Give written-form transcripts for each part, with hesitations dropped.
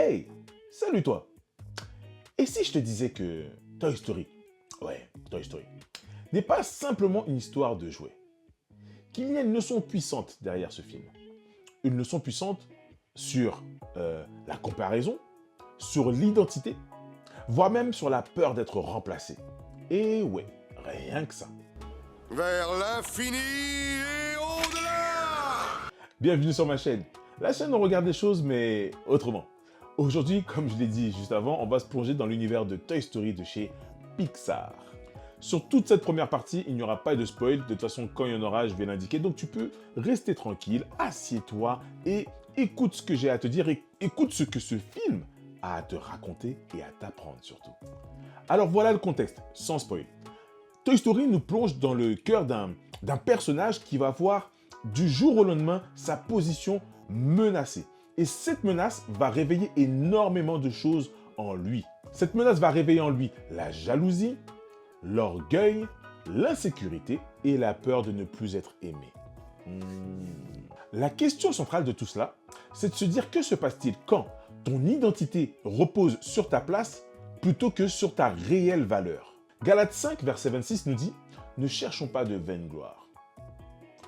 Hey, salut toi. Et si je te disais que Toy Story, ouais, Toy Story, n'est pas simplement une histoire de jouets, qu'il y a une leçon puissante derrière ce film. Une leçon puissante sur la comparaison, sur l'identité, voire même sur la peur d'être remplacé. Et ouais, rien que ça. Vers l'infini et au-delà! Bienvenue sur ma chaîne. La chaîne où on regarde des choses, mais autrement. Aujourd'hui, comme je l'ai dit juste avant, on va se plonger dans l'univers de Toy Story de chez Pixar. Sur toute cette première partie, il n'y aura pas de spoil. De toute façon, quand il y en aura, je vais l'indiquer. Donc tu peux rester tranquille, assieds-toi et écoute ce que j'ai à te dire et écoute ce que ce film a à te raconter et à t'apprendre surtout. Alors voilà le contexte, sans spoil. Toy Story nous plonge dans le cœur d'un personnage qui va voir du jour au lendemain sa position menacée. Et cette menace va réveiller énormément de choses en lui. Cette menace va réveiller en lui la jalousie, l'orgueil, l'insécurité et la peur de ne plus être aimé. La question centrale de tout cela, c'est de se dire que se passe-t-il quand ton identité repose sur ta place plutôt que sur ta réelle valeur. Galates 5, verset 26 nous dit « Ne cherchons pas de vaine gloire ».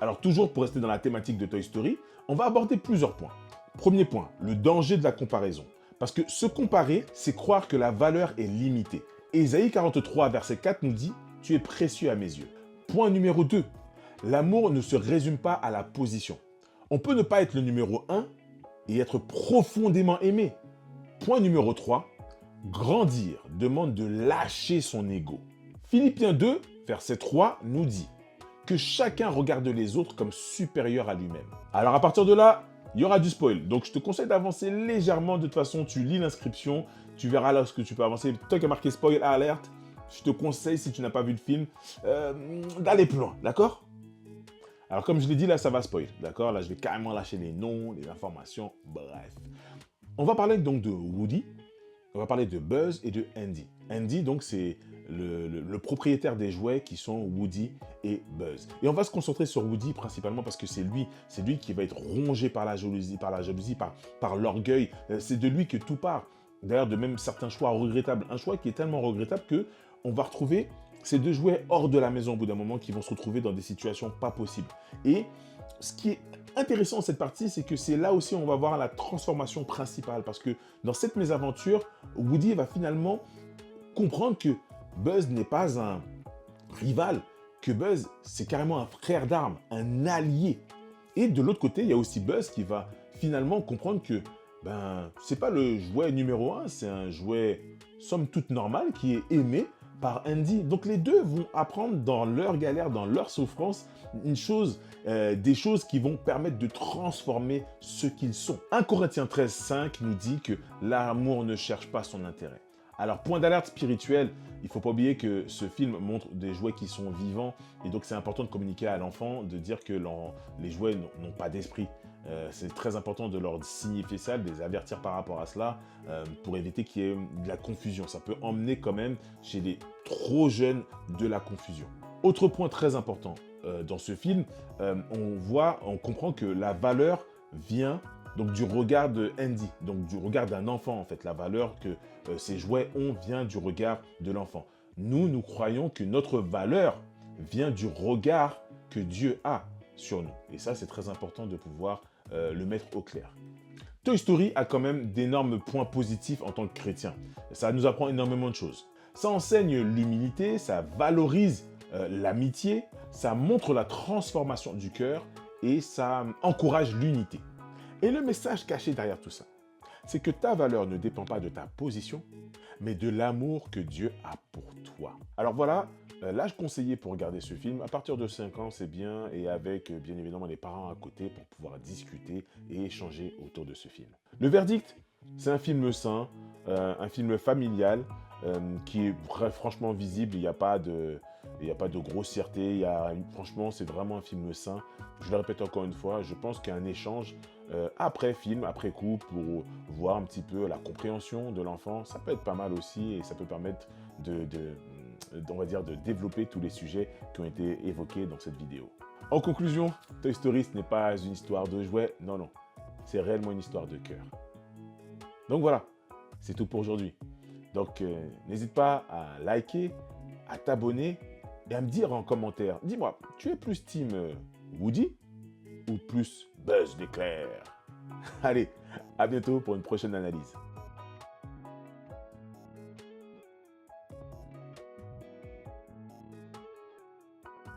Alors toujours pour rester dans la thématique de Toy Story, on va aborder plusieurs points. Premier point, le danger de la comparaison. Parce que se comparer, c'est croire que la valeur est limitée. Et Ésaïe 43, verset 4 nous dit « Tu es précieux à mes yeux ». Point numéro 2, l'amour ne se résume pas à la position. On peut ne pas être le numéro 1 et être profondément aimé. Point numéro 3, grandir demande de lâcher son ego. Philippiens 2, verset 3 nous dit que chacun regarde les autres comme supérieurs à lui-même. Alors à partir de là, il y aura du spoil. Donc je te conseille d'avancer légèrement. De toute façon, tu lis l'inscription, tu verras là ce que tu peux avancer. Toi qui as marqué spoil alert, je te conseille, si tu n'as pas vu le film, d'aller plus loin, d'accord? Alors comme je l'ai dit, là ça va spoil, d'accord? Là je vais carrément lâcher les noms, les informations, bref. On va parler donc de Woody, on va parler de Buzz et de Andy. Andy, donc, c'est le propriétaire des jouets qui sont Woody et Buzz. Et on va se concentrer sur Woody principalement parce que c'est lui qui va être rongé par la jalousie, par l'orgueil. C'est de lui que tout part. D'ailleurs, de même certains choix regrettables. Un choix qui est tellement regrettable que on va retrouver ces deux jouets hors de la maison au bout d'un moment qui vont se retrouver dans des situations pas possibles. Et ce qui est intéressant dans cette partie, c'est que c'est là aussi où on va voir la transformation principale. Parce que dans cette mésaventure, Woody va finalement comprendre que Buzz n'est pas un rival, que Buzz, c'est carrément un frère d'armes, un allié. Et de l'autre côté, il y a aussi Buzz qui va finalement comprendre que c'est pas le jouet numéro 1, c'est un jouet somme toute normal qui est aimé par Andy. Donc les deux vont apprendre dans leur galère, dans leur souffrance, des choses qui vont permettre de transformer ce qu'ils sont. 1 Corinthiens 13, 5 nous dit que l'amour ne cherche pas son intérêt. Alors, point d'alerte spirituel, il ne faut pas oublier que ce film montre des jouets qui sont vivants et donc c'est important de communiquer à l'enfant, de dire que les jouets n'ont pas d'esprit. C'est très important de leur signifier ça, de les avertir par rapport à cela pour éviter qu'il y ait de la confusion. Ça peut emmener quand même chez les trop jeunes de la confusion. Autre point très important dans ce film, on comprend que la valeur vient donc du regard de Andy, donc du regard d'un enfant en fait. La valeur que ces jouets ont vient du regard de l'enfant. Nous croyons que notre valeur vient du regard que Dieu a sur nous. Et ça, c'est très important de pouvoir le mettre au clair. Toy Story a quand même d'énormes points positifs en tant que chrétien. Ça nous apprend énormément de choses. Ça enseigne l'humilité, ça valorise l'amitié, ça montre la transformation du cœur et ça encourage l'unité. Et le message caché derrière tout ça, c'est que ta valeur ne dépend pas de ta position, mais de l'amour que Dieu a pour toi. Alors voilà, l'âge conseillé pour regarder ce film, à partir de 5 ans, c'est bien, et avec bien évidemment les parents à côté pour pouvoir discuter et échanger autour de ce film. Le verdict, c'est un film sain, un film familial, qui est franchement visible, il n'y a pas de grossièreté, franchement c'est vraiment un film sain. Je le répète encore une fois, je pense qu'il y a un échange après film, après coup, pour voir un petit peu la compréhension de l'enfant. Ça peut être pas mal aussi et ça peut permettre on va dire, de développer tous les sujets qui ont été évoqués dans cette vidéo. En conclusion, Toy Story, ce n'est pas une histoire de jouets, non, c'est réellement une histoire de cœur. Donc voilà, c'est tout pour aujourd'hui. Donc n'hésite pas à liker, à t'abonner et à me dire en commentaire. Dis-moi, tu es plus team Woody ou plus Buzz l'éclair? Allez, à bientôt pour une prochaine analyse.